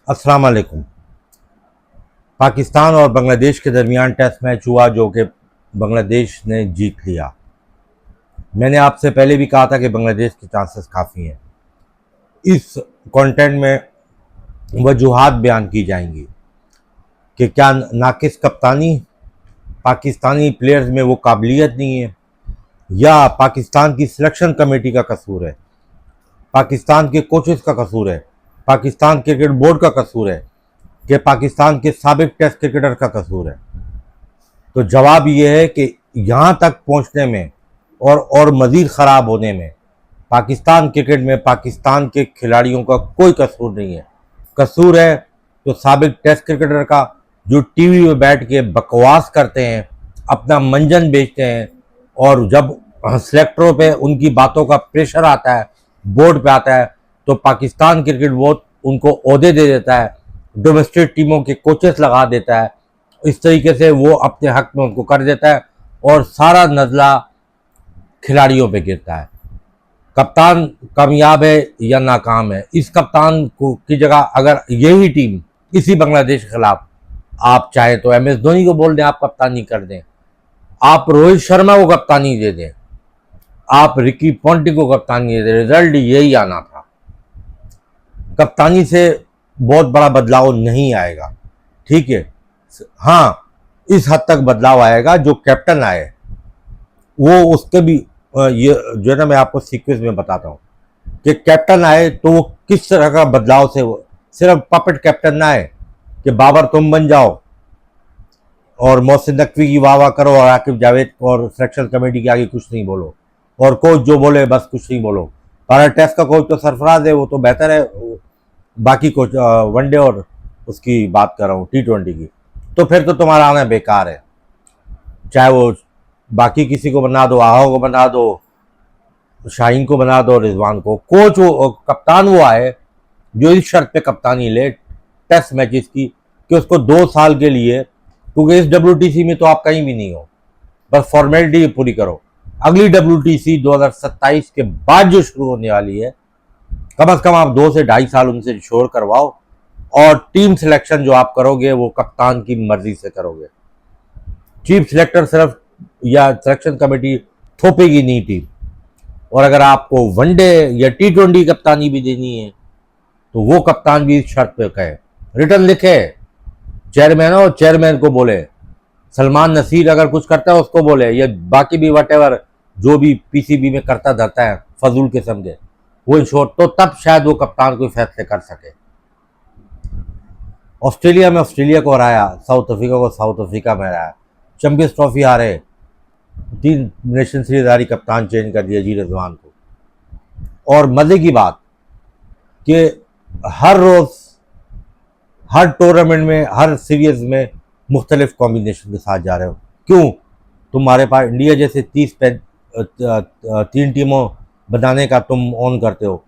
अस्सलाम वालेकुम। पाकिस्तान और बांग्लादेश के दरमियान टेस्ट मैच हुआ जो कि बांग्लादेश ने जीत लिया। मैंने आपसे पहले भी कहा था कि बांग्लादेश के चांसेस काफ़ी हैं। इस कंटेंट में वजूहात बयान की जाएंगी कि क्या नाकिस कप्तानी, पाकिस्तानी प्लेयर्स में वो काबिलियत नहीं है, या पाकिस्तान की सिलेक्शन कमेटी का कसूर है, पाकिस्तान के कोचेस का कसूर है, पाकिस्तान क्रिकेट बोर्ड का कसूर है, कि पाकिस्तान के साबिक टेस्ट क्रिकेटर का कसूर है। तो जवाब ये है कि यहाँ तक पहुँचने में और मज़ीद ख़राब होने में पाकिस्तान क्रिकेट में पाकिस्तान के खिलाड़ियों का कोई कसूर नहीं है। कसूर है तो साबिक टेस्ट क्रिकेटर का, जो टीवी में बैठ के बकवास करते हैं, अपना मंजन बेचते हैं, और जब सेलेक्टरों पे उनकी बातों का प्रेशर आता है, बोर्ड पे आता है, तो पाकिस्तान क्रिकेट बोर्ड उनको ओहदे दे देता है, डोमेस्टिक टीमों के कोचेस लगा देता है। इस तरीके से वो अपने हक में उनको कर देता है और सारा नज़ला खिलाड़ियों पे गिरता है। कप्तान कामयाब है या नाकाम है, इस कप्तान को की जगह अगर यही टीम इसी बांग्लादेश के खिलाफ, आप चाहे तो MS धोनी को बोल दें आप कप्तानी कर दें, आप रोहित शर्मा को कप्तानी दे दें, आप रिकी पॉन्टिंग को कप्तानी दे दें, रिजल्ट यही आना था। कप्तानी से बहुत बड़ा बदलाव नहीं आएगा, ठीक है। हाँ, इस हद तक बदलाव आएगा जो कैप्टन आए वो उसके भी ये जो है ना, मैं आपको सीक्वेंस में बताता हूँ कि कैप्टन आए तो वो किस तरह का बदलाव से, वो सिर्फ पपेट कैप्टन ना आए कि बाबर तुम बन जाओ और मोहसिन नकवी की वाह वाह करो और आकिब जावेद और सिलेक्शन कमेटी के आगे कुछ नहीं बोलो, और कोच जो बोले बस कुछ नहीं बोलो। भारत टेस्ट का कोच तो सरफराज है, वो तो बेहतर है। बाकी कोच वनडे और उसकी बात कर रहा हूँ, T20 की, तो फिर तो तुम्हारा आना बेकार है। चाहे वो बाकी किसी को बना दो, आहा को बना दो, शाहीन को बना दो, रिजवान को। कोच वो कप्तान वो आए जो इस शर्त पे कप्तानी ले टेस्ट मैचेस की कि उसको 2 साल के लिए, क्योंकि इस WTC में तो आप कहीं भी नहीं हो, बस फॉर्मेलिटी पूरी करो। अगली WTC 2027 के बाद जो शुरू होने वाली है, कम से कम आप 2 से 2.5 साल उनसे शोर करवाओ, और टीम सिलेक्शन जो आप करोगे वो कप्तान की मर्जी से करोगे। चीफ सिलेक्टर सिर्फ या सिलेक्शन कमेटी थोपेगी नहीं टीम। और अगर आपको वनडे या T20 कप्तानी भी देनी है तो वो कप्तान भी इस शर्त पे कहे, रिटर्न लिखे, चेयरमैन हो चेयरमैन को बोले, सलमान नसीर अगर कुछ करता है उसको बोले, या बाकी भी वटेवर जो भी PCB में करता धरता है फजूल किस्म के, वो इंश्योर, तो तब शायद वो कप्तान कोई फैसले कर सके। ऑस्ट्रेलिया में ऑस्ट्रेलिया को हराया, साउथ अफ्रीका को साउथ अफ्रीका में हराया, चैंपियंस ट्रॉफी हारे, 3 नेशन सीरीज हारी, कप्तान चेंज कर दिया जी रिजवान को। और मजे की बात कि हर रोज हर टूर्नामेंट में हर सीरीज में मुख्तलिफ कॉम्बिनेशन के साथ जा रहे हो। क्यों? तुम्हारे पास इंडिया जैसे 3 टीमों बनाने का तुम ऑन करते हो,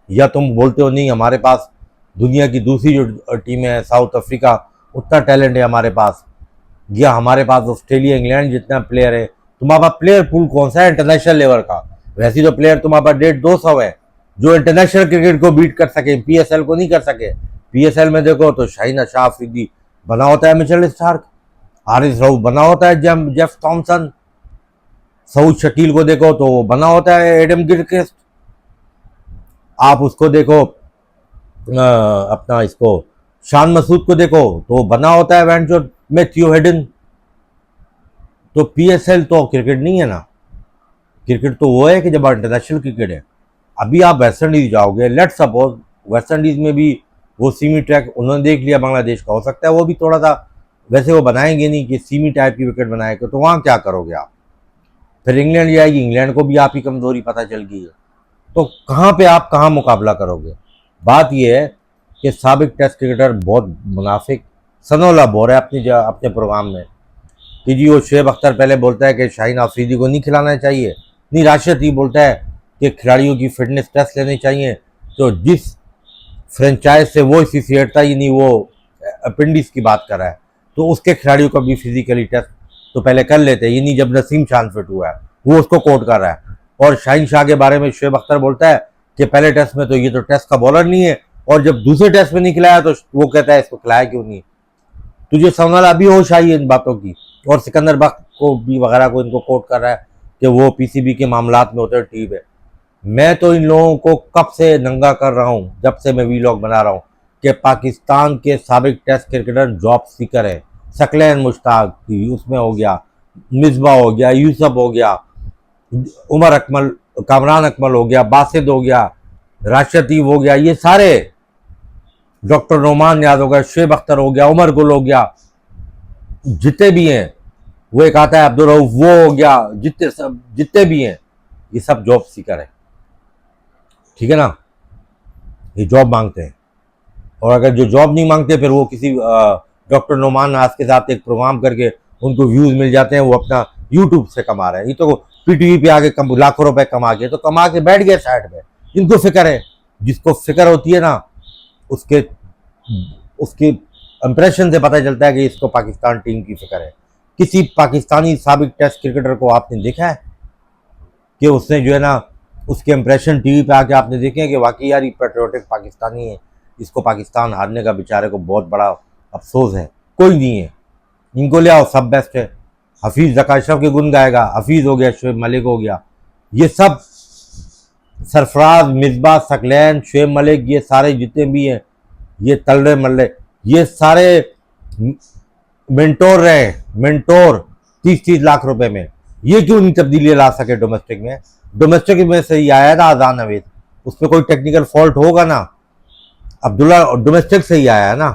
या तुम बोलते हो नहीं हमारे पास दुनिया की दूसरी जो टीमें हैं साउथ अफ्रीका, उतना टैलेंट है हमारे पास, या हमारे पास ऑस्ट्रेलिया इंग्लैंड जितना प्लेयर है। तुम्हारे पास प्लेयर पूल कौन सा है इंटरनेशनल लेवल का? वैसे तो प्लेयर तुम्हारे पास 150-200 है जो इंटरनेशनल क्रिकेट को बीट कर सके, PSL को नहीं कर सके। PSL में देखो तो शाहीन शाह अफरीदी बना होता है मिचेल स्टार्क, हारिस रऊफ बना होता है जेफ थॉमसन, सऊद शकील को देखो तो वो बना होता है एडम गिलक्रिस्ट। आप उसको देखो अपना इसको शान मसूद को देखो तो बना होता है वैंचो मैथ्यू हेडन। तो PSL तो क्रिकेट नहीं है ना, क्रिकेट तो वो है कि जब इंटरनेशनल क्रिकेट है। अभी आप वेस्ट इंडीज जाओगे, लेट सपोज वेस्ट इंडीज में भी वो सीमी ट्रैक उन्होंने देख लिया बांग्लादेश का, हो सकता है वो भी थोड़ा सा, वैसे वो बनाएंगे नहीं कि सीमी टाइप की विकेट बनाएंगे, तो वहाँ क्या करोगे आप? फिर इंग्लैंड जाएगी, इंग्लैंड को भी आप ही कमजोरी पता चल गई है, तो कहाँ पे आप कहाँ मुकाबला करोगे? बात यह है कि साबिक टेस्ट क्रिकेटर बहुत मुनाफिक सनोला बोल रहा है अपने प्रोग्राम में कि जी वो शुएब अख्तर पहले बोलता है कि शाहीन अफरीदी को नहीं खिलाना चाहिए, नहीं राशिद ही बोलता है कि खिलाड़ियों की फिटनेस टेस्ट लेने चाहिए, तो जिस फ्रेंचाइज से वो एसोसिएट था, यानी वो अपेंडिक्स की बात कर रहा है, तो उसके खिलाड़ियों का भी फिजिकली टेस्ट तो पहले कर लेते हैं। यानी जब नसीम शान फिट हुआ है वो उसको कोट कर रहा है, और शाहीन शाह के बारे में शुएब अख्तर बोलता है कि पहले टेस्ट में तो ये तो टेस्ट का बॉलर नहीं है, और जब दूसरे टेस्ट में नहीं खिलाया तो वो कहता है इसको खिलाया क्यों नहीं। तुझे समझ अभी होश आई है इन बातों की। और सिकंदर बख्त को भी वगैरह को इनको कोट कर रहा है कि वो पीसीबी के मामलात में होते हैं, ठीक है। मैं तो इन लोगों को कब से नंगा कर रहा हूँ, जब से मैं वीलॉग बना रहा हूँ, कि पाकिस्तान के साबिक टेस्ट क्रिकेटर जॉब सीकर है। सकलैन मुश्ताक की उसमें हो गया, मिसबा हो गया, यूसुफ हो गया, उमर अकमल, कामरान अकमल हो गया, बासित हो गया, राशिद तैयब हो गया, ये सारे, डॉक्टर नोमान याद हो गया, शुएब अख्तर हो गया, उमर गुल हो गया, जितने भी हैं, वो एक आता है अब्दुल रऊफ, वो हो गया, जितने भी हैं ये सब जॉब सीकर है, ठीक है ना। ये जॉब मांगते हैं, और अगर जो जॉब नहीं मांगते फिर वो किसी डॉक्टर नोमान नाज के साथ एक प्रोग्राम करके उनको व्यूज मिल जाते हैं, वो अपना यूट्यूब से कमा रहे हैं। ये तो पीटीवी पे आके लाखों रुपए कमा के तो कमा के बैठ गए साइड में। इनको फिक्र है, जिसको फिक्र होती है ना उसके उसके इंप्रेशन से पता चलता है कि इसको पाकिस्तान टीम की फिक्र है। किसी पाकिस्तानी साबिक टेस्ट क्रिकेटर को आपने देखा है कि उसने जो है ना उसके इंप्रेशन टीवी पे आके आपने देखे कि वाकई यार ये पेट्रियोटिक पाकिस्तानी है, इसको पाकिस्तान हारने का बेचारे को बहुत बड़ा अफसोस है? कोई नहीं है। इनको ले आओ, सब बेस्ट है। हफीज़ ज़काशरफ के गुण गाएगा, हफीज़ हो गया, शुएब मलिक हो गया, ये सब सरफराज, मिसबा, सकलैन, शुएब मलिक, ये सारे जितने भी हैं, ये तलरे मल्ले, ये सारे मेंटोर रहे, मेंटोर 30-30 लाख रुपए में। ये क्यों नहीं तब्दीली ला सके डोमेस्टिक में? डोमेस्टिक में से ही आया ना अजान नवेद, उसमें कोई टेक्निकल फॉल्ट होगा ना। अब्दुल्ला डोमेस्टिक से ही आया ना,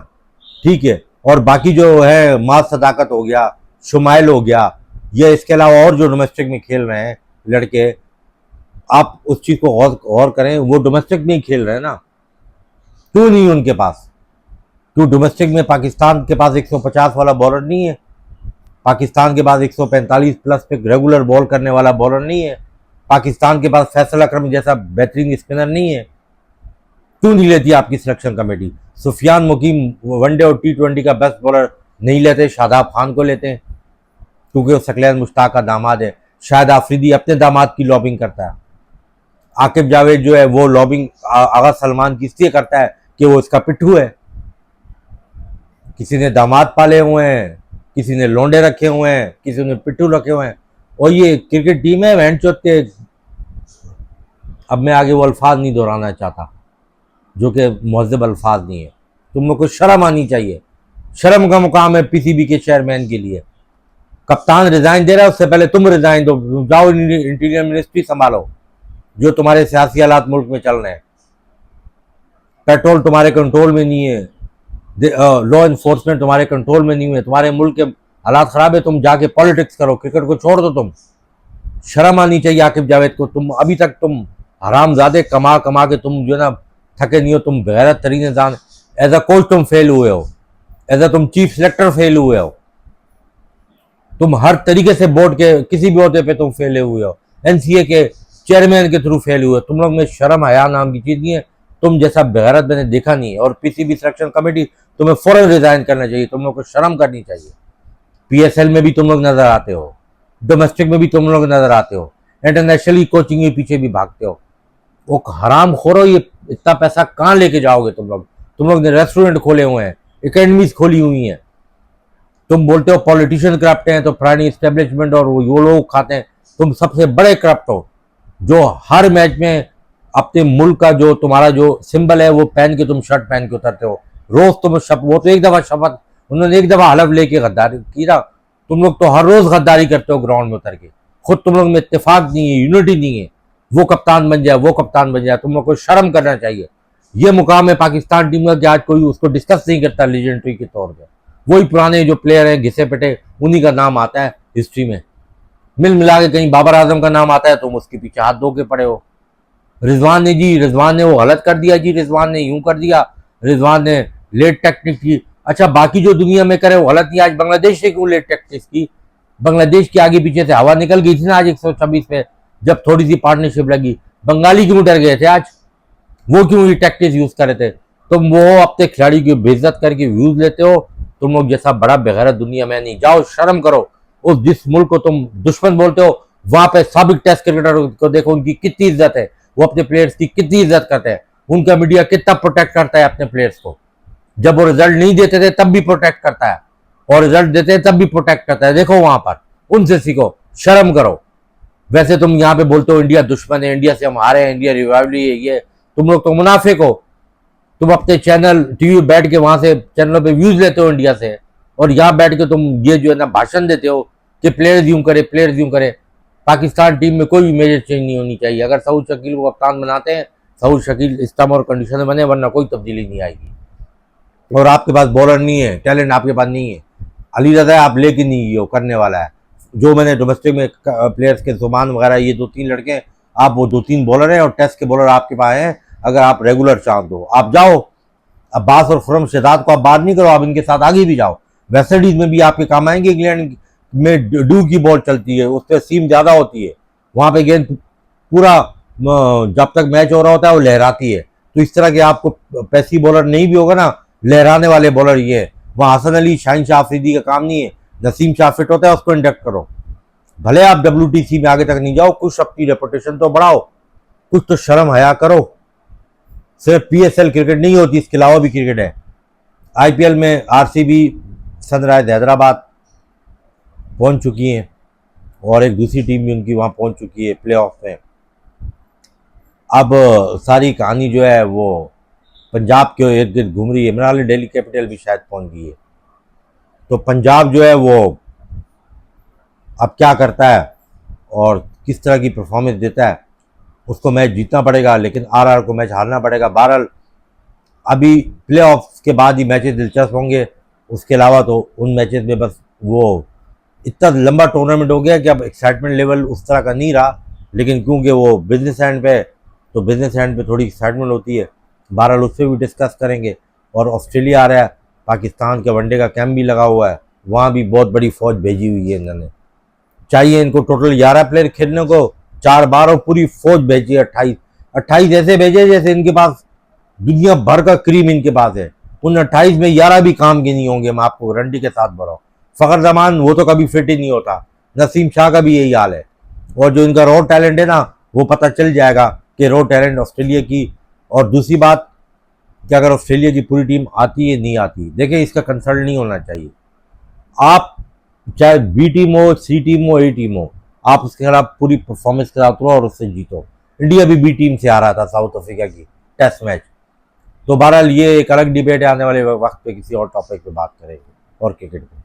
ठीक है। और बाकी जो है माज सदाकत हो गया, शुमाइल हो गया, ये इसके अलावा और जो डोमेस्टिक में खेल रहे हैं लड़के, आप उस चीज़ को गौर करें, वो डोमेस्टिक में ही खेल रहे हैं ना। क्यों नहीं उनके पास? क्यों डोमेस्टिक में पाकिस्तान के पास 150 वाला बॉलर नहीं है? पाकिस्तान के पास 145 प्लस पे रेगुलर बॉल करने वाला बॉलर नहीं है? पाकिस्तान के पास फैसल अकरम जैसा बेहतरीन स्पिनर नहीं है? क्यों नहीं लेती आपकी सिलेक्शन कमेटी? सुफियान मुकीम वनडे और T20 का बेस्ट बॉलर नहीं लेते, शादाब खान को लेते हैं क्योंकि वो सकलैन मुश्ताक का दामाद है। शाहिद आफरीदी अपने दामाद की लॉबिंग करता है। आकिब जावेद जो है वो लॉबिंग आगा सलमान की इसलिए करता है कि वो इसका पिट्ठू है। किसी ने दामाद पाले हुए हैं, किसी ने लोंडे रखे हुए हैं, किसी ने पिट्ठू रखे हुए हैं, और ये क्रिकेट टीम है वैन चौथ के। अब मैं आगे वो अल्फाज नहीं दोहराना चाहता जो कि मुहज़्ज़ब अल्फाज नहीं है। तुम लोग को शर्म आनी चाहिए। शर्म का मुकाम है पीसीबी के चेयरमैन के लिए। कप्तान रिजाइन दे रहा है, उससे पहले तुम रिजाइन दो, जाओ इंटीरियर मिनिस्ट्री संभालो, जो तुम्हारे सियासी हालात मुल्क में चल रहे हैं। पेट्रोल तुम्हारे कंट्रोल में नहीं है, लॉ इन्फोर्समेंट तुम्हारे कंट्रोल में नहीं है, तुम्हारे मुल्क के हालात खराब है, तुम जाके पॉलिटिक्स करो, क्रिकेट को छोड़ दो। तुम शर्म आनी चाहिए आकिब जावेद को। तुम अभी तक तुम हरामजादे कमा कमा के तुम जो है ना थके नहीं हो। तुम गैरत तरीन इंसान, एज अ कोच तुम फेल हुए हो, एज अ तुम चीफ सेलेक्टर फेल हुए हो, तुम हर तरीके से बोर्ड के किसी भी होते पे तुम फेले हुए हो, एनसीए के चेयरमैन के थ्रू फेल हुए। तुम लोग में शर्म हया नाम की चीज नहीं है। तुम जैसा बेगैरत मैंने देखा नहीं है। और पीसीबी सिलेक्शन कमेटी तुम्हें फौरन रिजाइन करना चाहिए। तुम लोग को शर्म करनी चाहिए। पीएसएल में भी तुम लोग नजर आते हो, डोमेस्टिक में भी तुम लोग नजर आते हो, इंटरनेशनली कोचिंग के पीछे भी भागते हो। वो हराम खोरो, ये इतना पैसा कहाँ लेके जाओगे तुम लोग? तुम लोग ने रेस्टोरेंट खोले हुए हैं, एकेडमीज खोली हुई हैं। तुम बोलते हो पॉलिटिशियन करप्ट हैं, तो पुरानी एस्टेब्लिशमेंट और वो लोग खाते हैं। तुम सबसे बड़े करप्ट हो, जो हर मैच में अपने मुल्क का जो तुम्हारा जो सिंबल है वो पहन के तुम शर्ट पहन के उतरते हो। रोज तुम वो तो एक दफा शपथ, उन्होंने एक दफा हलफ लेके गद्दारी की ना। तुम लोग तो हर रोज गद्दारी करते हो ग्राउंड में उतर के। खुद तुम लोग में इत्तेफाक नहीं है, यूनिटी नहीं है। वो कप्तान बन जाए, वो कप्तान बन जाए। तुम लोग को शर्म करना चाहिए। ये मुकाम है पाकिस्तान टीम का कि आज कोई उसको डिस्कस नहीं करता लीजेंडरी के तौर पर। वही पुराने जो प्लेयर हैं घिसे पिटे, उन्हीं का नाम आता है हिस्ट्री में। मिल मिला के कहीं बाबर आजम का नाम आता है, तुम उसके पीछे हाथ धो के पड़े हो। रिजवान ने वो गलत कर दिया जी, रिजवान ने यूं कर दिया, रिजवान ने लेट टेक्निक की। अच्छा, बाकी जो दुनिया में करे वो गलत नहीं। आज बांग्लादेश ने क्यों लेट टेक्निक की? बांग्लादेश के आगे पीछे से हवा निकल गई थी ना आज 126 पे, जब थोड़ी सी पार्टनरशिप लगी। बंगाली क्यों डर गए थे आज? वो क्यों ये टैक्टिक्स यूज कर रहे थे? तुम वो अपने खिलाड़ी की बेइज्जत करके व्यूज लेते हो। तुम लोग जैसा बड़ा बेगैरत दुनिया में नहीं। जाओ शर्म करो। उस जिस मुल्क को तुम दुश्मन बोलते हो, वहां पे साबिक टेस्ट क्रिकेटर को देखो, उनकी कितनी इज्जत है, वो अपने प्लेयर्स की कितनी इज्जत करते हैं। उनका मीडिया कितना प्रोटेक्ट करता है अपने प्लेयर्स को। जब वो रिजल्ट नहीं देते थे तब भी प्रोटेक्ट करता है, और रिजल्ट देते हैं तब भी प्रोटेक्ट करता है। देखो वहां पर, उनसे सीखो, शर्म करो। वैसे तुम यहाँ पे बोलते हो इंडिया दुश्मन है, इंडिया से हम हारे हैं, इंडिया रिवाइवली है, ये तुम लोग तो मुनाफिक हो। तुम अपने चैनल टीवी बैठ के वहां से चैनलों पे व्यूज लेते हो इंडिया से, और यहाँ बैठ के तुम ये जो है ना भाषण देते हो कि प्लेयर्स यूं करे, प्लेयर्स यूं करे। पाकिस्तान टीम में कोई भी मेजर चेंज नहीं होनी चाहिए। अगर सऊद शकील को कप्तान बनाते हैं, सऊद शकील स्टम्प और कंडीशन में बने, वरना कोई तब्दीली नहीं आएगी। और आपके पास बॉलर नहीं है, टैलेंट आपके पास नहीं है। अली रजा आप लेके नहीं हो करने वाला है। जो मैंने डोमेस्टिक में प्लेयर्स के जुमान वगैरह ये 2-3 लड़के, आप वो 2-3 बॉलर हैं, और टेस्ट के बॉलर आपके पास हैं। अगर आप रेगुलर चांस हो आप जाओ। अब्बास और खुरम शहजाद को आप बात नहीं करो, आप इनके साथ आगे भी जाओ। वेस्ट इंडीज में भी आपके काम आएंगे। इंग्लैंड में ड्यू की बॉल चलती है, उस पर सीम ज्यादा होती है, वहां पे गेंद पूरा जब तक मैच हो रहा होता है वो लहराती है। तो इस तरह के आपको पैसी बॉलर नहीं भी होगा ना, लहराने वाले बॉलर ये है। वहां हसन अली, शाहिन शाह अफरीदी का काम नहीं है। नसीम शाह फिट होता है, उसको इंडक्ट करो। भले आप WTC में आगे तक नहीं जाओ, कुछ अपनी रेपुटेशन तो बढ़ाओ, कुछ तो शर्म हया करो। सिर्फ PSL क्रिकेट नहीं होती, इसके अलावा भी क्रिकेट है। IPL में RCB, सनराइज हैदराबाद पहुंच चुकी हैं, और एक दूसरी टीम भी उनकी वहां पहुंच चुकी है प्लेऑफ में। अब सारी कहानी जो है वो पंजाब के इर्द गिर्द घूम रही है। मेरा हाल दिल्ली कैपिटल भी शायद पहुंच गई है। तो पंजाब जो है वो अब क्या करता है और किस तरह की परफॉर्मेंस देता है, उसको मैच जीतना पड़ेगा, लेकिन RR को मैच हारना पड़ेगा। बहरहाल अभी प्ले ऑफ के बाद ही मैचेस दिलचस्प होंगे। उसके अलावा तो उन मैचेस में बस वो इतना लंबा टूर्नामेंट हो गया कि अब एक्साइटमेंट लेवल उस तरह का नहीं रहा। लेकिन क्योंकि वो बिजनेस एंड पे, तो बिजनेस एंड पे थोड़ी एक्साइटमेंट होती है। बहरहाल उससे भी डिस्कस करेंगे। और ऑस्ट्रेलिया आ रहा है, पाकिस्तान के वनडे का कैंप भी लगा हुआ है, वहाँ भी बहुत बड़ी फौज भेजी हुई है इन्होंने। चाहिए इनको टोटल 11 प्लेयर खेलने को, 4 बार और पूरी फौज भेजी है। 28 ऐसे भेजे जैसे इनके पास दुनिया भर का क्रीम इनके पास है। उन 28 में 11 भी काम के नहीं होंगे। मैं आपको गारंटी के साथ बोल रहा हूँ। फखर जमान वो तो कभी फिट ही नहीं होता। नसीम शाह का भी यही हाल है। और जो इनका रॉ टैलेंट है ना, वो पता चल जाएगा कि रॉ टैलेंट ऑस्ट्रेलिया की। और दूसरी बात कि अगर ऑस्ट्रेलिया की पूरी टीम आती है नहीं आती, देखिए इसका कंसर्न नहीं होना चाहिए। आप चाहे B टीम हो, C टीम हो, A टीम हो, आप उसके खिलाफ पूरी परफॉर्मेंस के साथ उतरो और उससे जीतो। इंडिया भी B टीम से आ रहा था साउथ अफ्रीका की टेस्ट मैच। तो बहरहाल ये एक अलग डिबेट है, आने वाले वक्त पे किसी और टॉपिक पे बात करेंगे और क्रिकेट पे।